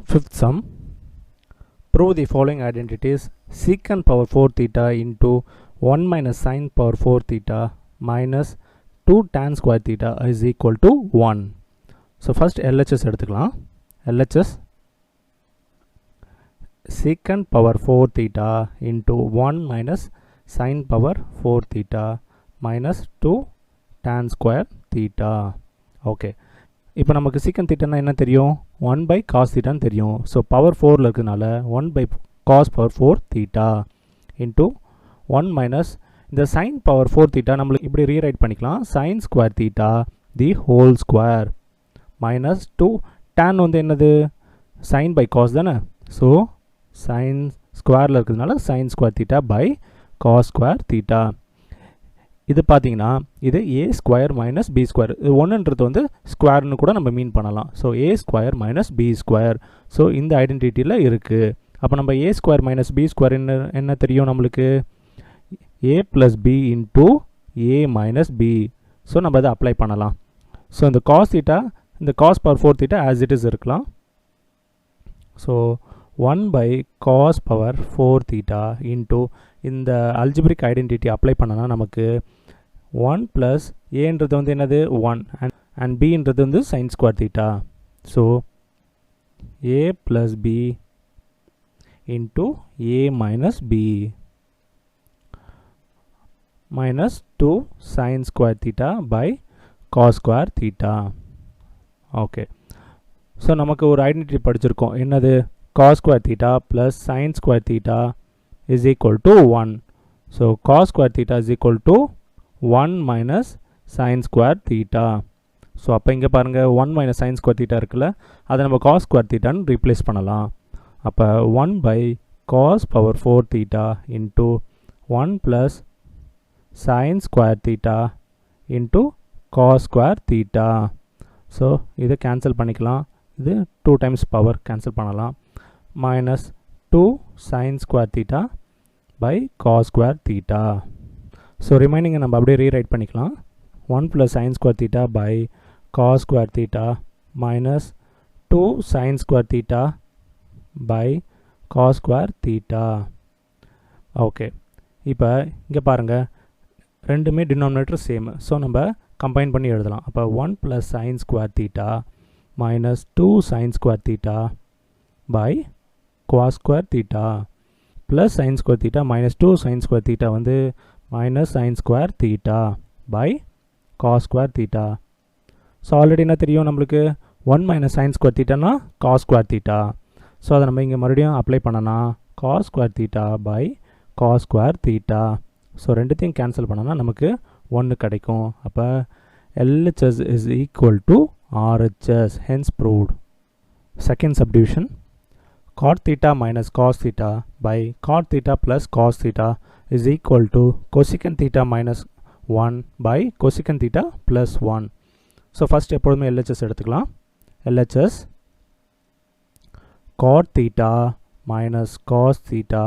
Fifth sum. Prove the following identities: secant power 4 theta into 1 minus sin power 4 theta minus 2 tan square theta is equal to 1. So first LHS எடுத்துக்கலாம். LHS secant power 4 theta into 1 minus sin power 4 theta minus 2 tan square theta. Okay. இப்போ நமக்கு secant theta என்ன தெரியும்? 1 by cos theta தெரியும். So power 4ல் இருக்கிறதுனால 1 by cos power 4 theta into 1 minus இந்த sin power 4 theta நம்மளுக்கு இப்படி ரீரைட் பண்ணிக்கலாம். sin square theta the whole square minus 2 tan வந்து என்னது? sin by cos தானே. ஸோ sin ஸ்கொயரில் இருக்கிறதுனால sin square theta by cos square theta. இது பார்த்தீங்கன்னா இது a square minus b square. இது ஒன்றுன்றது வந்து ஸ்கொயர்னு கூட நம்ம மீன் பண்ணலாம். So a square minus b square. So இந்த ஐடென்டிட்டியில் இருக்குது. அப்போ நம்ம a square minus b square என்ன தெரியும் நம்மளுக்கு? A plus b into a minus b. So நம்ம அதை அப்ளை பண்ணலாம். ஸோ இந்த காஸ் தீட்டா இந்த cos power 4 theta as it is இருக்கலாம். So 1 by cos power 4 theta into இந்த அல்ஜிப்ரிக் ஐடென்டிட்டி அப்ளை பண்ணனா நமக்கு 1 plus ஏன்றது வந்து என்னது 1 and bன்றது வந்து sin square theta. So a plus b into a minus b minus 2 sin square theta by cos square theta. Okay. So நமக்கு ஒரு identity படிச்சிருக்கோம். என்னது? cos square theta plus sin square theta is equal to 1. So cos square theta is equal to 1 minus sin square theta. So அப்போ இங்கே பாருங்கள் 1 minus sin square theta இருக்குல்ல, அதை நம்ம cos square theta ரீப்ளேஸ் பண்ணலாம். அப்போ 1 by cos power 4 theta into 1 plus sin square theta into cos square theta. So இதை cancel பண்ணிக்கலாம். இது 2 times பவர் கேன்சல் பண்ணலாம். minus 2 sin square theta by cos square theta. So ரிமைனிங்கை நம்ம அப்படியே rewrite பண்ணிக்கலாம். 1 plus sin square theta by cos square theta minus 2 sin square theta by cos square theta. Okay, இப்போ இங்கே பாருங்கள் ரெண்டுமே டினாமினேட்டர் சேம். ஸோ நம்ம கம்பைன் பண்ணி எழுதலாம். அப்போ 1 plus sin square theta minus 2 sin square theta by cos square theta plus sin square theta minus 2 sin square theta வந்து minus sin square theta by cos square theta. So already என்ன தெரியும் நம்மளுக்கு? 1 minus sin square theta cos square theta. So அதை நம்ம இங்கே மறுபடியும் apply பண்ணனா cos square theta by cos square theta. So ரெண்டுத்தையும் கேன்சல் பண்ணனா நமக்கு 1 கிடைக்கும். அப்போ LHS is equal to RHS, hence proved. Second subdivision, cot theta minus cos theta by cot theta plus cos theta is equal to cosecant theta minus 1 by cosecant theta plus 1. So first எப்பொழுதுமே LHS எடுத்துக்கலாம். LHS cot theta minus cos theta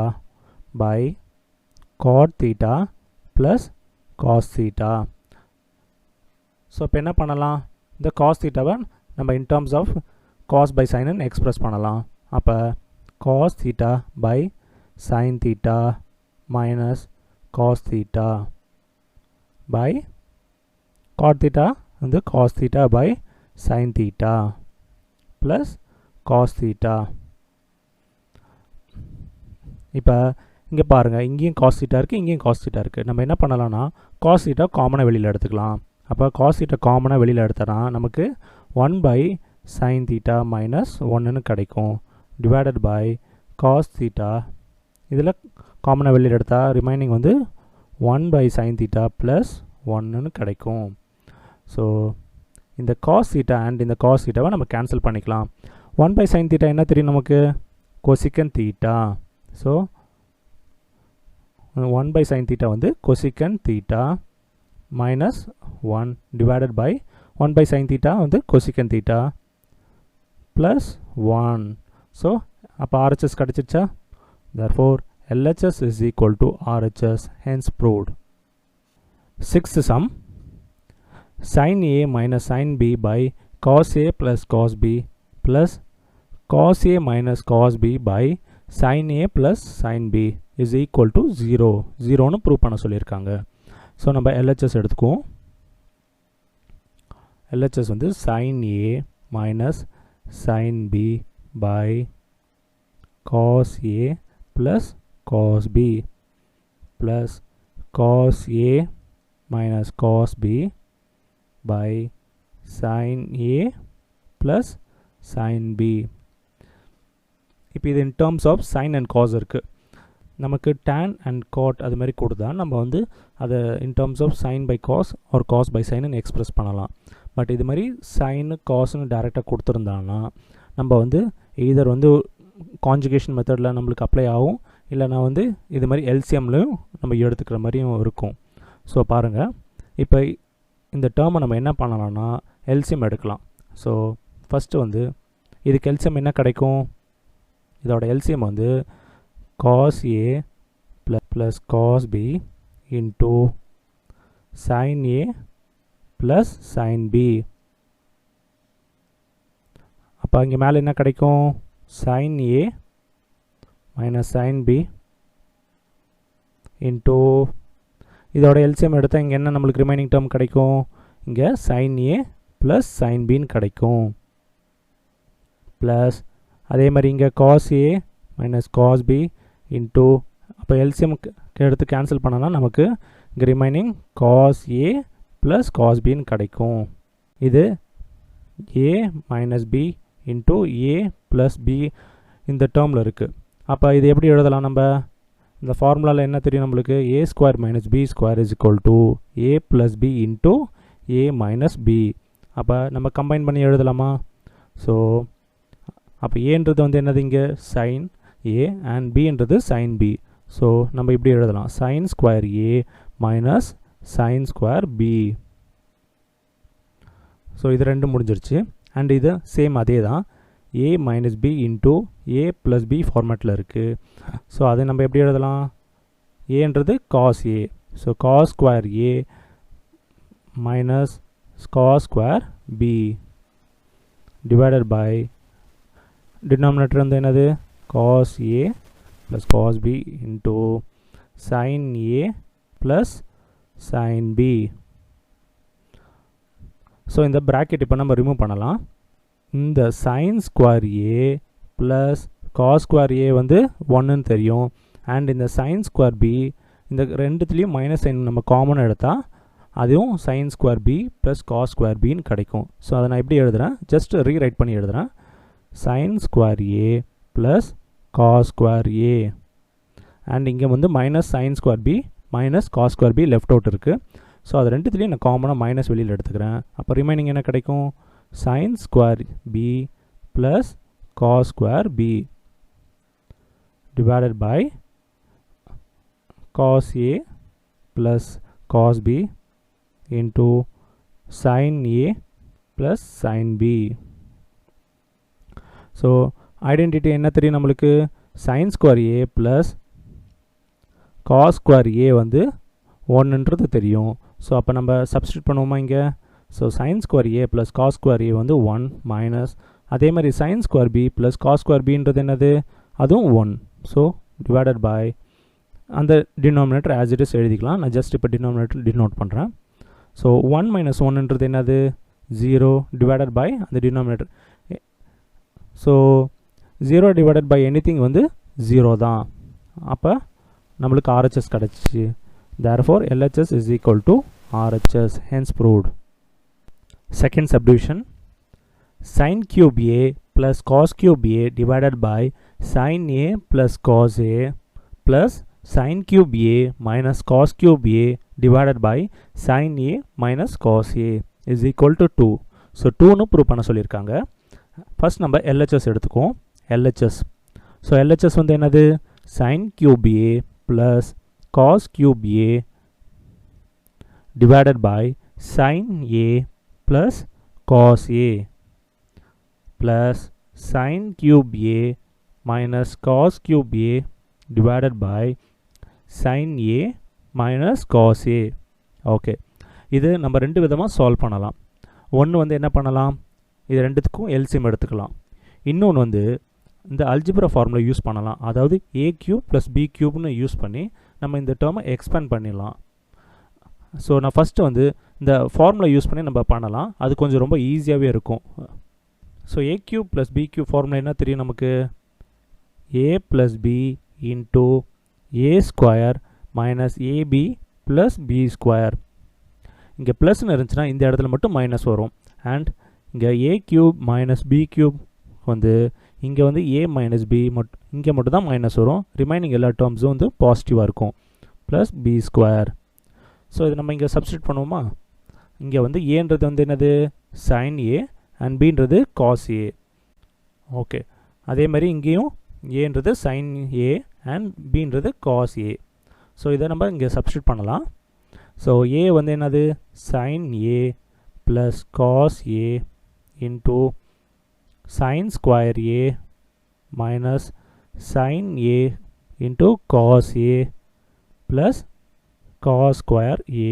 by cot theta plus cos theta. So இப்போ என்ன பண்ணலாம்? இந்த cos thetaவை நம்ம in terms of cos by sin express பண்ணலாம். அப்போ cos theta by sin theta minus cos theta by cot theta வந்து cos theta by sin theta plus cos theta. இப்போ இங்கே பாருங்கள், இங்கேயும் cos theta இருக்குது, இங்கேயும் cos theta இருக்குது. நம்ம என்ன பண்ணலாம்னா cos theta காமனாக வெளியில் எடுத்துக்கலாம். அப்போ cos theta காமனாக வெளியில் எடுத்தனா நமக்கு 1 by sin theta minus 1ன்னு கிடைக்கும். divided by cos theta, இதில் காமனாக வெளியில் எடுத்தால் ரிமைனிங் வந்து 1 by sin theta plus 1ன்னு கிடைக்கும். ஸோ இந்த cos theta and இந்த cos thetaவை நம்ம கேன்சல் பண்ணிக்கலாம். 1 by sin theta என்ன தெரியும் நமக்கு? cosecant theta. So 1 by sin theta வந்து cosecant theta minus 1 divided by 1 by sin theta வந்து cosecant theta plus 1. ஸோ அப்போ RHS கிடச்சிருச்சா? therefore LHS is equal to RHS, hence proved. Sixth sum, sin A minus sin B by cos A plus cos B plus cos A minus cos B by sin A plus sin B is equal to 0. 0னு prove பண்ண சொல்லியிருக்காங்க. So நம்ம LHS எடுத்துக்குவோம். LHS வந்து sin A minus sin B by cos A plus cos B plus cos A minus cos B by sin A plus sin B. இப்போ இது in terms of sin and cos இருக்குது. நமக்கு tan and cot அது மாதிரி கொடுத்தா நம்ம வந்து அதை in terms of sin by cos or cos by sin express பண்ணலாம். பட் இது மாதிரி sin cosன்னு டைரெக்டாக கொடுத்துருந்தாங்கன்னா நம்ம வந்து either வந்து கான்ஜுகேஷன் மெத்தடில் நம்மளுக்கு அப்ளை ஆகும், இல்லைனா வந்து இது மாதிரி எல்சிஎம்லையும் நம்ம எடுத்துக்கிற மாதிரியும் இருக்கும். ஸோ பாருங்கள், இப்போ இந்த டேர்மை நம்ம என்ன பண்ணலாம்னா எல்சிஎம் எடுக்கலாம். ஸோ ஃபஸ்ட்டு வந்து இதுக்கு எல்சிஎம் என்ன கிடைக்கும்? இதோட எல்சிஎம் வந்து cos A plus cos B into sin A plus sin B. அப்போ இங்கே மேலே என்ன கிடைக்கும்? sin A minus sin B into இதோட எல்சிஎம் எடுத்தால் இங்கே என்ன நம்மளுக்கு ரிமைனிங் டேர்ம் கிடைக்கும்? இங்கே sin A plus sin Bன்னு கிடைக்கும். ப்ளஸ் அதே மாதிரி இங்கே cos A minus cos B into அப்போ எல்சிஎம் எடுத்து கேன்சல் பண்ணனா நமக்கு இங்கே remaining cos A plus cos Bன்னு கிடைக்கும். இது A minus B into A plus B இந்த டேர்மில் இருக்குது. அப்போ இது எப்படி எழுதலாம்? நம்ம இந்த ஃபார்முலாவில் என்ன தெரியும் நம்மளுக்கு? A square minus B square is equal to A plus B into A minus B. அப்போ நம்ம கம்பைன் பண்ணி எழுதலாமா? ஸோ அப்போ ஏன்றது வந்து என்னது? இங்கே sin A and Bன்றது sin B. So நம்ம இப்படி எழுதலாம் sin square A minus sin square B. So இது ரெண்டும் முடிஞ்சிருச்சு. அண்ட் இது சேம் அதே தான், A minus B into A plus B ஃபார்மேட்டில் இருக்குது. ஸோ அதை நம்ம எப்படி எழுதலாம்? ஏன்றது cos A. So cos square A minus cos square B divided by denominator வந்து என்னது? cos A plus cos B into sin A plus sin B. So இந்த ப்ராக்கெட் இப்போ நம்ம ரிமூவ் பண்ணலாம். இந்த sin square A plus cos square A வந்து 1ன்னு தெரியும். And இந்த sin square B இந்த ரெண்டுத்துலேயும் மைனஸ் சைன் நம்ம காமன் எடுத்தால் அதுவும் sin square B plus cos square Bன்னு கிடைக்கும். ஸோ அதை நான் எப்படி எழுதுகிறேன்? ஜஸ்ட் ரீரைட் பண்ணி எழுதுகிறேன். sin square A plus cos square A and இங்கே வந்து minus sin square B minus cos square B left out இருக்குது. ஸோ அது ரெண்டுத்துலேயும் நான் காமனாக மைனஸ் வெளியில் எடுத்துக்கிறேன். அப்போ ரிமைனிங் என்ன கிடைக்கும்? sin square B plus cos square B divided by cos A plus cos B into sin A plus sin B. So identity என்ன தெரியும் நம்மளுக்கு? sin square A plus cos square A வந்து 1ன்றது தெரியும். ஸோ அப்போ நம்ம substitute பண்ணுவோமா இங்கே? So sin square A plus cos square A வந்து 1 மைனஸ் அதே மாதிரி sin square B plus cos square Bன்றது என்னது? அதுவும் 1. ஸோ டிவைடட் பை அந்த டினாமினேட்டர் ஆஸ் இட் இஸ் எழுதிக்கலாம். நான் ஜஸ்ட் இப்போ டினாமினேட்டர் டினோட் பண்ணுறேன். ஸோ 1 minus 1ன்றது என்னது? 0 டிவைடட் பை அந்த டினாமினேட்டர். ஸோ 0 டிவைடட் பை எனிதிங் வந்து 0 தான். அப்போ நம்மளுக்கு RHS கிடச்சிச்சு. therefore LHS is equal to RHS, hence proved. Second subdivision, sin cube A plus cos cube A divided by sin A plus cos A plus sin cube A minus cos cube A divided by sin A minus cos A is equal to 2. So 2ன்னு prove பண்ண சொல்லியிருக்காங்க. First நம்ம LHS எடுத்துக்குவோம். LHS so LHS வந்து என்னது? sin cube A plus cos cube A divided by sin A plus cos A plus sin cube A minus cos cube A divided by sin A minus cos A. Okay, இது நம்ம ரெண்டு விதமாக solve பண்ணலாம். ஒன்று வந்து என்ன பண்ணலாம்? இது ரெண்டுத்துக்கும் எல்சிஎம் எடுத்துக்கலாம். இன்னொன்று வந்து இந்த அல்ஜிப்ரா ஃபார்முலா யூஸ் பண்ணலாம். அதாவது a கியூப் ப்ளஸ் b கியூப்னு யூஸ் பண்ணி நம்ம இந்த டேர்மை எக்ஸ்பேண்ட் பண்ணிடலாம். ஸோ நான் ஃபஸ்ட்டு வந்து இந்த ஃபார்முலா யூஸ் பண்ணி நம்ம பண்ணலாம். அது கொஞ்சம் ரொம்ப ஈஸியாகவே இருக்கும். So a cube plus b cube formula என்ன தெரியும் நமக்கு? a plus b into a square minus ab plus b square. இங்கே ப்ளஸ்ன்னு இருந்துச்சுன்னா இந்த இடத்துல மட்டும் மைனஸ் வரும். அண்ட் இங்கே a cube minus b cube வந்து இங்கே வந்து a மைனஸ் b இங்கே மட்டும் தான் மைனஸ் வரும். ரிமைனிங் எல்லா டேர்ம்ஸும் வந்து பாசிட்டிவாக இருக்கும். Plus b square. ஸோ இது நம்ம இங்கே சப்ஸ்டியூட் பண்ணுவோமா? இங்கே வந்து ஏன்றது வந்து என்னது? சைன் a அண்ட் bன்றது காஸ் a. ஓகே, அதே மாதிரி இங்கேயும் ஏன்றது சைன் a அண்ட் bன்றது காஸ் a. ஸோ இதை நம்ம இங்கே சப்ஸ்டியூட் பண்ணலாம். ஸோ a வந்து என்னது? Sine a plus cos a into sin square a minus sin a into cos a plus cos square a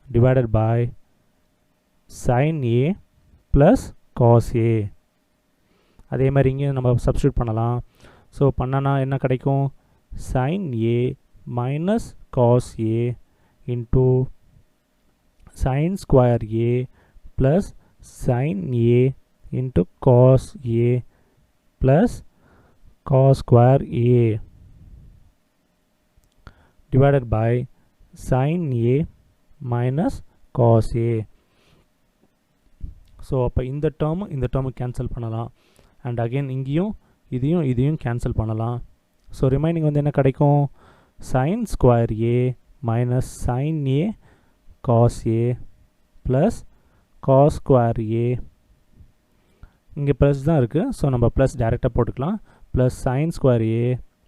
divided by sin a plus cos a. அதே மாதிரி இங்கே நம்ம சப்ஸ்டியூட் பண்ணலாம். ஸோ பண்ணனா என்ன கிடைக்கும்? sin a minus cos a into sin square a plus sin a into cos a plus cos square a divided by sin a minus cos a. So அப்போ இந்த டேர்மு கேன்சல் பண்ணலாம். And again இங்கேயும் இதையும் cancel பண்ணலாம். So remaining வந்து என்ன கிடைக்கும்? sin square a minus sin a cos a plus cos square a. இங்கே ப்ளஸ் தான் இருக்குது. ஸோ நம்ம ப்ளஸ் டேரெக்டாக போட்டுக்கலாம். Plus sine square A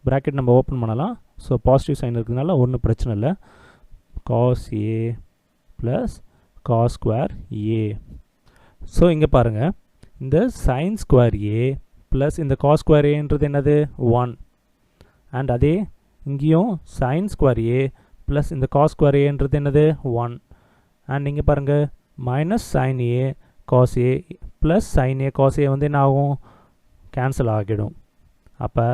bracket நம்ம ஓப்பன் பண்ணலாம். ஸோ பாசிட்டிவ் சைன் இருக்கிறதுனால ஒன்றும் பிரச்சனை இல்லை. Cos A plus cos square A. So இங்கே பாருங்கள், இந்த சைன் ஸ்கொயர் ஏ ப்ளஸ் இந்த காஸ் ஸ்கொயர் ஏன்றது என்னது? 1. அண்ட் அதே இங்கேயும் சைன் ஸ்கொயர் ஏ ப்ளஸ் இந்த காஸ் ஸ்கொயர் ஏன்றது என்னது? 1. அண்ட் இங்கே பாருங்கள், minus sine A cos A plus sign A cos ஏ வந்து என்ன ஆகும்? கேன்சல் ஆகிடும். அப்போ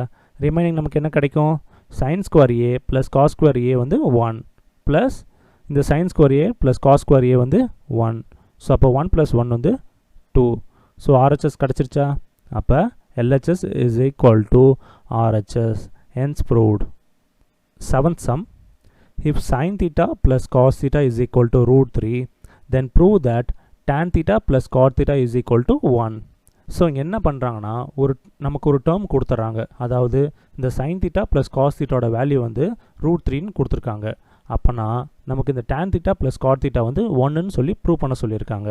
ரிமைனிங் நமக்கு என்ன கிடைக்கும்? Sign square A plus cos square ஏ வந்து 1 ப்ளஸ் இந்த sine square A plus cos square ஏ வந்து 1. ஸோ அப்போ 1 + 1 வந்து 2. So RHS கிடச்சிருச்சா? அப்போ LHS is equal to RHS. Hence proved. 7th sum. If sin theta plus cos theta is equal to √3, then prove that tan theta plus cot theta is equal to 1. So இங்கே என்ன பண்ணுறாங்கன்னா, நமக்கு ஒரு term கொடுத்துட்றாங்க. அதாவது இந்த sin theta plus cos thetaோட value வந்து √3ன்னு கொடுத்துருக்காங்க. அப்போனா நமக்கு இந்த tan theta plus cot theta வந்து 1ன்னு சொல்லி ப்ரூவ் பண்ண சொல்லியிருக்காங்க.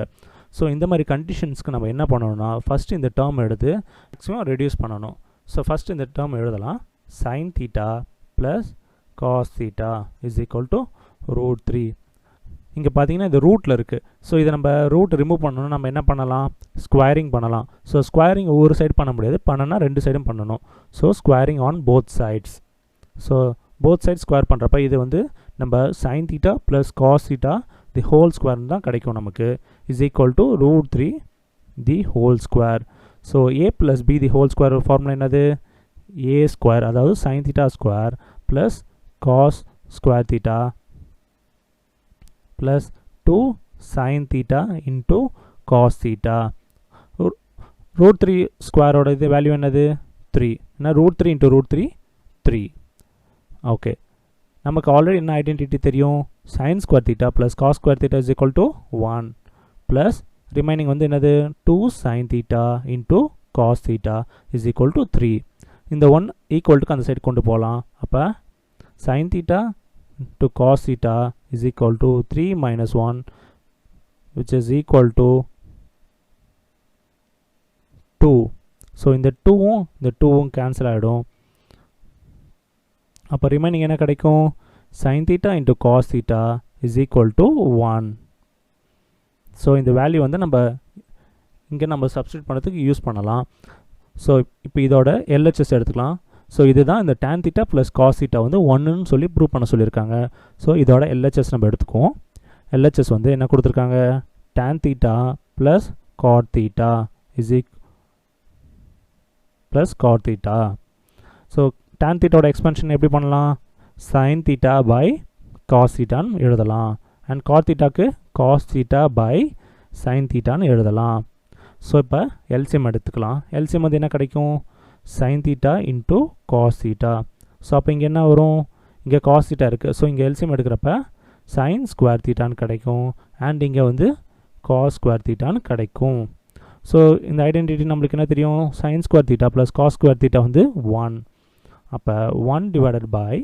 ஸோ இந்த மாதிரி கண்டிஷன்ஸ்க்கு நம்ம என்ன பண்ணணும்னா, ஃபஸ்ட்டு இந்த டேர்ம் எடுத்து மேக்ஸிமம் ரெடியூஸ் பண்ணணும். ஸோ ஃபஸ்ட்டு இந்த டேர்ம் எழுதலாம். sin theta plus cos theta is equal to √3. இங்கே பார்த்தீங்கன்னா இது ரூட்டில் இருக்குது. ஸோ இதை நம்ம ரூட் ரிமூவ் பண்ணணும்னா நம்ம என்ன பண்ணலாம்? ஸ்கொயரிங் பண்ணலாம். ஸோ ஸ்கொயரிங் ஒவ்வொரு சைடு பண்ண முடியாது, பண்ணனா 2 சைடும் பண்ணணும். So squaring on both sides. So both side square பண்ணுறப்ப இது வந்து நம்ம sin theta plus cos theta the whole ஸ்கொயர்னு தான் கிடைக்கும் நமக்கு. Is equal to √3 the whole square. So a + b the whole square formula என்னது? a ஸ்கொயர், அதாவது sin theta square plus cos square theta plus 2 sin theta into cos theta. √3 ஸ்கொயரோட இது value என்னது? 3. ஏன்னா √3 into √3 3. ஓகே, நமக்கு already என்ன identity தெரியும்? sin square theta plus cos square theta is equal to 1 plus remaining வந்து என்னது? 2 sin theta into cos theta is equal to 3. இந்த 1 ஈக்குவல்ட்டுக்கு அந்த சைடு கொண்டு போகலாம். அப்போ sin theta to cos theta is equal to 3 minus 1, which is equal to 2. So இந்த 2வும் cancel ஆகிடும். அப்போ ரிமைனிங் என்ன கிடைக்கும்? sin theta into cos theta is equal to 1. So இந்த வேல்யூ வந்து இங்கே நம்ம சப்ஸ்டியூட் பண்ணுறதுக்கு யூஸ் பண்ணலாம். ஸோ இப்போ இதோட LHS எடுத்துக்கலாம். ஸோ இதுதான் இந்த tan theta plus cos theta வந்து 1ன்னு சொல்லி ப்ரூவ் பண்ண சொல்லியிருக்காங்க. ஸோ இதோட LHS நம்ம எடுத்துக்குவோம். LHS வந்து என்ன கொடுத்துருக்காங்க? tan theta plus cot theta is plus cot theta. So tan தீட்டாவோட எக்ஸ்பென்ஷன் எப்படி பண்ணலாம்? sin தீட்டா பை காஸ் தீட்டான்னு எழுதலாம். அண்ட் காட் தீட்டாக்கு காஸ் தீட்டா பை sin தீட்டான்னு எழுதலாம். ஸோ இப்போ எல்சிஎம் எடுத்துக்கலாம். எல்சிஎம் வந்து என்ன கிடைக்கும்? sin theta into cos theta. So அப்போ இங்கே என்ன வரும்? இங்கே காஸ் தீட்டா இருக்குது. ஸோ இங்கே எல்சிஎம் எடுக்கிறப்ப sin ஸ்கொயர் தீட்டான்னு கிடைக்கும். அண்ட் இங்கே வந்து காஸ் ஸ்கொயர் தீட்டான்னு கிடைக்கும். ஸோ இந்த ஐடென்டிட்டி நம்மளுக்கு என்ன தெரியும்? sin square theta plus cos square theta வந்து 1. அப்போ 1 divided by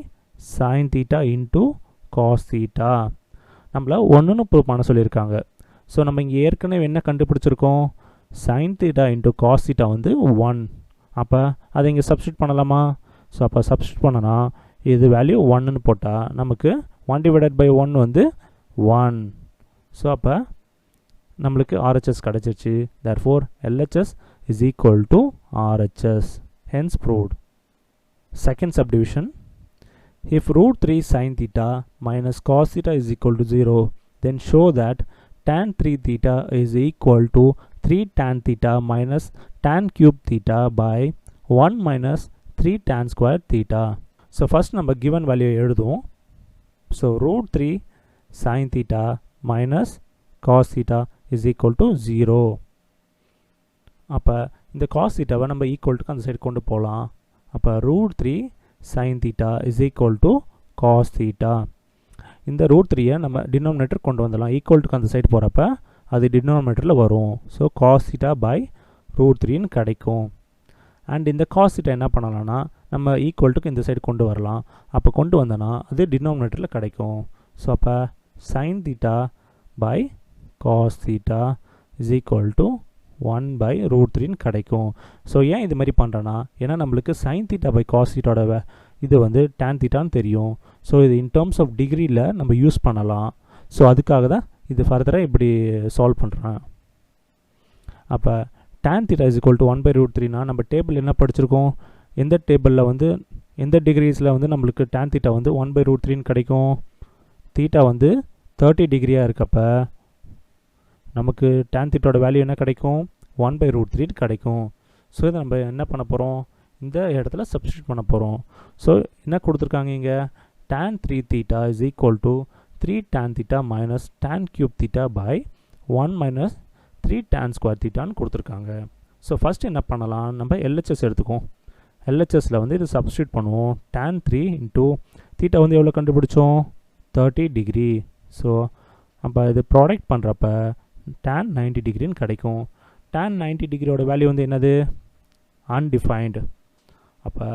sin theta into cos theta. நம்மள 1ன்னு ப்ரூவ் பண்ண சொல்லியிருக்காங்க. ஸோ நம்ம இங்கே ஏற்கனவே என்ன கண்டுபிடிச்சிருக்கோம்? sin theta into cos theta வந்து 1. அப்போ அதை இங்கே சப்ஸ்டியூட் பண்ணலாமா? ஸோ அப்போ சப்ஸ்டியூட் பண்ணனா இது வேல்யூ 1ன்னு போட்டால் நமக்கு 1 டிவைடட் பை 1 வந்து 1. ஸோ அப்போ நம்மளுக்கு RHS கிடச்சிருச்சு. therefore LHS is equal to RHS. hence proved. Second subdivision. If root 3 sin theta minus cos theta is equal to 0, then show that tan 3 theta is equal to 3 tan theta minus tan cube theta by 1 minus 3 tan square theta. So first number given value எழுதுவோம். So root 3 sin theta minus cos theta is equal to 0. அப்போ இந்த cos theta நம்ம equal to அந்த side கொண்டு போகலாம். அப்போ root 3 sin theta is equal to cos theta. இந்த root 3 நம்ம டினாமினேட்டர் கொண்டு வந்துடலாம். ஈக்குவல் டு அந்த சைடு போகிறப்ப அது டினாமினேட்டரில் வரும். So cos theta by root 3ன்னு கிடைக்கும். அண்ட் இந்த cos theta என்ன பண்ணலாம்னா நம்ம ஈக்குவல் டுக்கு இந்த சைடு கொண்டு வரலாம். அப்போ கொண்டு வந்தோன்னா அது டினாமினேட்டரில் கிடைக்கும். ஸோ அப்போ sin theta by cos theta is equal to 1 by root 3ன்னு கிடைக்கும். ஸோ ஏன் இது மாதிரி பண்ணுறேன்னா ஏன்னா நம்மளுக்கு sin theta by cos thetaவோட இது வந்து tan thetaன்னு தெரியும். ஸோ இது இன் டேர்ம்ஸ் ஆஃப் டிகிரியில் நம்ம யூஸ் பண்ணலாம். ஸோ அதுக்காக தான் இது ஃபர்தராக இப்படி சால்வ் பண்ணுறேன். அப்போ tan theta is equal to 1 by root 3னா நம்ம டேபிள் என்ன படிச்சிருக்கோம்? எந்த டேபிளில் வந்து எந்த டிகிரிஸில் வந்து நம்மளுக்கு tan theta வந்து 1 by root 3ன்னு கிடைக்கும்? தீட்டா வந்து 30 டிகிரியாக இருக்கப்போ நமக்கு tan thetaவோட வேல்யூ என்ன கிடைக்கும்? 1 by root 3 கிடைக்கும். ஸோ இதை நம்ம என்ன பண்ண போகிறோம்? இந்த இடத்துல சப்ஸ்டியூட் பண்ண போகிறோம். ஸோ என்ன கொடுத்துருக்காங்க இங்கே? tan 3 theta is equal to 3 tan theta minus tan cube theta by 1 minus 3 tan square thetaன்னு கொடுத்துருக்காங்க. ஸோ ஃபஸ்ட் என்ன பண்ணலாம்? நம்ம LHS எடுத்துக்கோம். LHSல வந்து இது சப்ஸ்டியூட் பண்ணுவோம். tan 3 இன்ட்டு தீட்டா வந்து எவ்வளோ கண்டுபிடிச்சோம்? 30 டிகிரி. ஸோ அப்போ இது ப்ராடக்ட் பண்ணுறப்ப tan 90 டிகிரின்னு கிடைக்கும். tan 90 டிகிரியோட வேல்யூ வந்து என்னது? அன்டிஃபைன்டு. அப்போ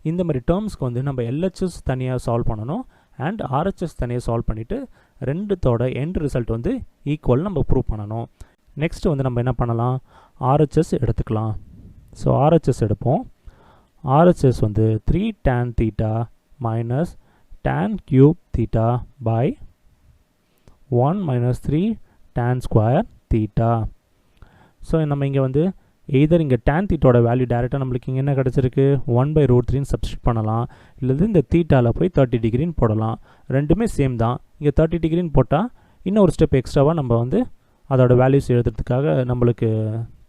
இந்த மாதிரி டேர்ம்ஸ்க்கு வந்து நம்ம LHS தனியாக சால்வ் பண்ணணும் அண்ட் RHS தனியாக சால்வ் பண்ணிவிட்டு ரெண்டுத்தோட எண்ட் ரிசல்ட் வந்து ஈக்குவல் நம்ம ப்ரூவ் பண்ணணும். நெக்ஸ்ட் வந்து நம்ம என்ன பண்ணலாம்? RHS எடுத்துக்கலாம். ஸோ RHS எடுப்போம். RHS வந்து 3 tan theta minus tan cube theta by 1 minus 3 tan square theta. So நம்ம இங்கே வந்து எய்தர் இங்கே tan தீட்டாவோட வேல்யூ டேரெக்டாக நம்மளுக்கு இங்கே என்ன கிடச்சிருக்கு? 1 by root 3ன்னு சப்ஸ்டியூட் பண்ணலாம். இல்லது இந்த தீட்டாவில் போய் 30 டிகிரின்னு போடலாம். ரெண்டுமே சேம் தான். இங்கே 30 டிகிரின்னு போட்டால் இன்னும் ஒரு ஸ்டெப் எக்ஸ்ட்ராவாக நம்ம வந்து அதோட வேல்யூஸ் எழுதுறதுக்காக நம்மளுக்கு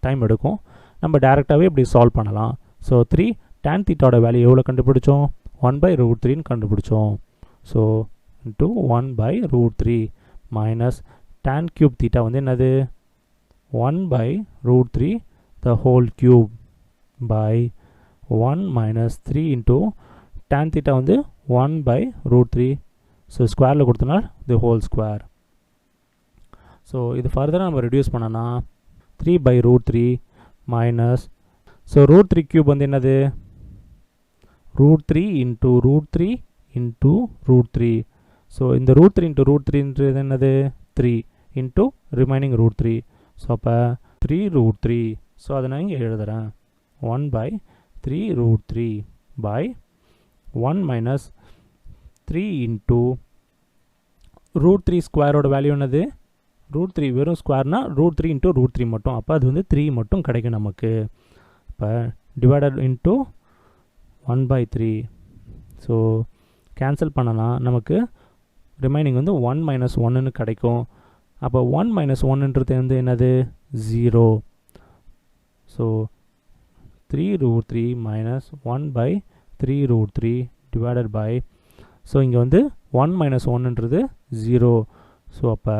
டைம் எடுக்கும். நம்ம டேரெக்டாகவே இப்படி சால்வ் பண்ணலாம். ஸோ 3 tan தீட்டாவோட வேல்யூ எவ்வளோ கண்டுபிடிச்சோம்? 1 by root 3ன்னு கண்டுபிடிச்சோம். So into 1 by root 3 minus tan cube theta வந்து என்னது? 1 by root 3 the whole cube by 1 minus 3 into tan theta வந்து 1 by root 3. ஸோ ஸ்கொயரில் கொடுத்தனா the whole square. ஸோ இது ஃபர்தராக நம்ம ரெடியூஸ் பண்ணனா 3 by root 3 minus so root 3 cube வந்து என்னது? root 3 into root 3 into root 3. So இந்த root 3 into root 3ன்றது என்னது? 3 into remaining root 3. ஸோ அப்போ 3 root 3. ஸோ அதை நான் இங்கே எழுதுகிறேன். 1 by 3 root 3 by 1 minus 3 into root 3 ஸ்கொயரோட வேல்யூ என்னது? root 3 வெறும் ஸ்கொயர்னா root 3 into root 3 மட்டும். அப்போ அது வந்து 3 மட்டும் கிடைக்கும் நமக்கு. இப்போ divided into 1 by 3. So cancel பண்ணலாம். நமக்கு ரிமைனிங் வந்து 1 minus 1ன்னு கிடைக்கும். அப்போ 1 minus 1ன்றது வந்து என்னது? 0. So 3 root 3 minus 1 by 3 root 3 divided by, so இங்கே வந்து 1 minus 1ன்றது 0. ஸோ அப்போ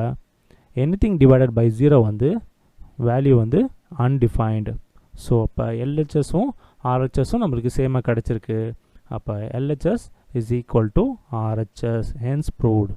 anything divided by 0 வந்து வேல்யூ வந்து undefined. ஸோ அப்போ LHSும் RHSும் நம்மளுக்கு சேமாக கிடச்சிருக்கு. அப்போ LHS is equal to RHS, hence proved.